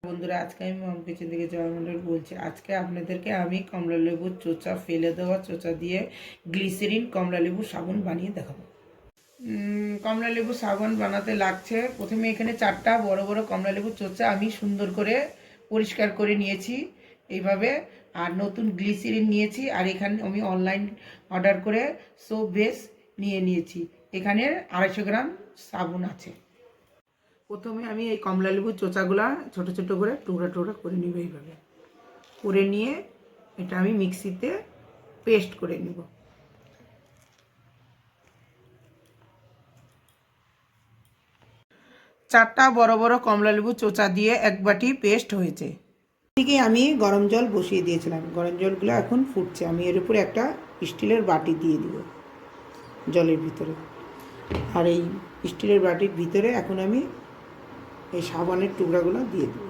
বন্ধুরা, আজকে আমি মম কিচেন থেকে জয়মন্ডল বলছি। আজকে আপনাদেরকে আমি কমলা লেবুর চোচা, ফেলে দেওয়া চোচা দিয়ে গ্লিসারিন কমলা লেবুর সাবান বানিয়ে দেখাবো। কমলা লেবু সাবান বানাতে লাগছে, প্রথমে এখানে 4টা বড় বড় কমলা লেবুর চোচা আমি সুন্দর করে পরিষ্কার করে নিয়েছি এইভাবে। আর নতুন গ্লিসারিন নিয়েছি, আর এখানে আমি অনলাইন অর্ডার করে সোপ বেস নিয়েছি। এখানে 250 গ্রাম সাবান আছে। প্রথমে আমি এই কমলা লেবুর চোচাগুলা ছোট ছোট করে টুকরা টুকরা করে নিব। এইভাবে করে নিয়ে এটা আমি মিক্সিতে পেস্ট করে নিব। চারটা বড় বড় কমলা লেবু চোচা দিয়ে এক বাটি পেস্ট হয়েছে। এদিকে আমি গরম জল বসিয়ে দিয়েছিলাম, গরম জলগুলো এখন ফুটছে। আমি এর উপরে একটা স্টিলের বাটি দিয়ে দিব জলের ভিতরে, আর এই স্টিলের বাটির ভিতরে এখন আমি এই সাবানের টুকরাগুলো দিয়ে দেব।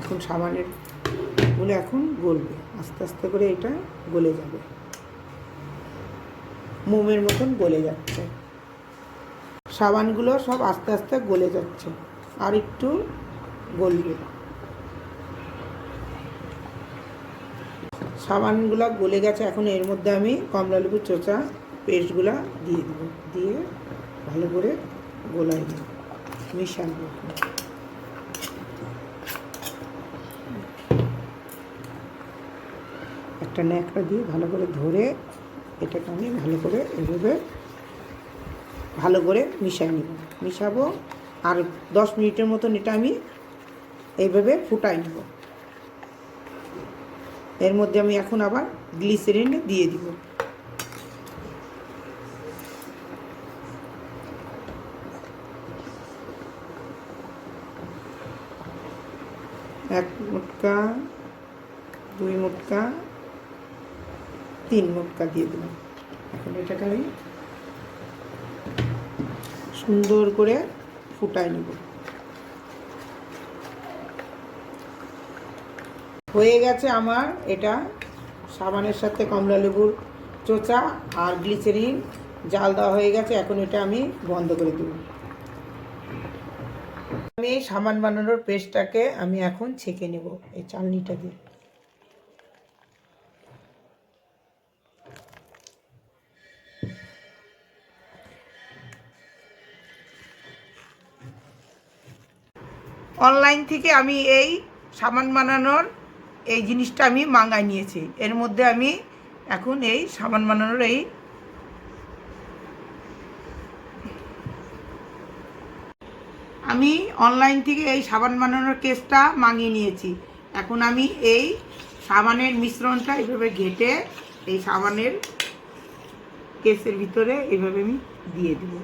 এখন সাবানের গুলো এখন গলবে, আস্তে আস্তে করে এটা গলে যাবে, মোমের মতন গলে যাচ্ছে। সাবানগুলো সব আস্তে আস্তে গলে যাচ্ছে, আর একটু গলবে। সাবানগুলো গলে গেছে, এখন এর মধ্যে আমি কমলা লেবুর চোচা পেস্টগুলো দিয়ে দেবো, দিয়ে ভালো করে গোলাই দেবো, মিশাবো। একটা ন্যাকড়া দিয়ে ভালো করে ধরে এটাকে আমি ভালো করে এভাবে ভালো করে মিশাবো। আর 10 মিনিটের মতন এটা আমি এইভাবে ফুটাই নেব। এর মধ্যে আমি এখন আবার গ্লিসারিন দিয়ে দিব। এক মুটকা, 2 মুটকা, 3 মুটকা দিয়ে দিলাম। এখন এটাকে আমি সুন্দর করে ফুটাই নেব। হয়ে গেছে আমার এটা সাবানের সাথে কমলা লেবুর চোচা আর গ্লিসারিন জাল দেওয়া হয়ে গেছে। এখন এটা আমি বন্ধ করে দেব। আমি এই সাবান বানানোর পেস্টটাকে আমি এখন ছেঁকে নেব এই চালনিটা দিয়ে। অনলাইন থেকে আমি এই সাবান বানানোর এই জিনিসটা আমি মাঙ্গাই নিয়েছি। এর মধ্যে আমি এখন এই সাবান বানানোর আমি অনলাইন থেকে এই সাবান বানানোর কেসটা মাঙিয়ে নিয়েছি। এখন আমি এই সাবানের মিশ্রণটা এইভাবে ঘেটে এই সাবানের কেসের ভিতরে এইভাবে আমি দিয়ে দেব।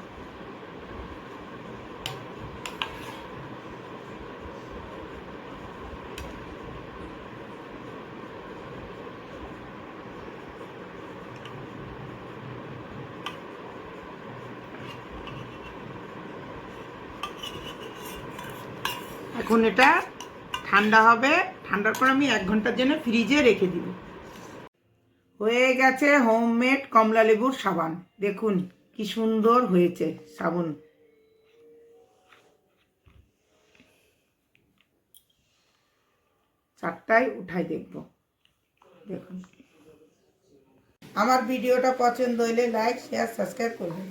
এখন এটা ঠান্ডা হবে, ঠান্ডার পর আমি 1 ঘন্টার জন্য ফ্রিজে রেখে দিব। হয়ে গেছে হোমমেড কমলা লেবুর সাবান। দেখুন কি সুন্দর হয়েছে সাবান। চারটায় উঠাই দেখব। দেখুন, আমার ভিডিওটা পছন্দ হলে লাইক, শেয়ার, সাবস্ক্রাইব করবেন।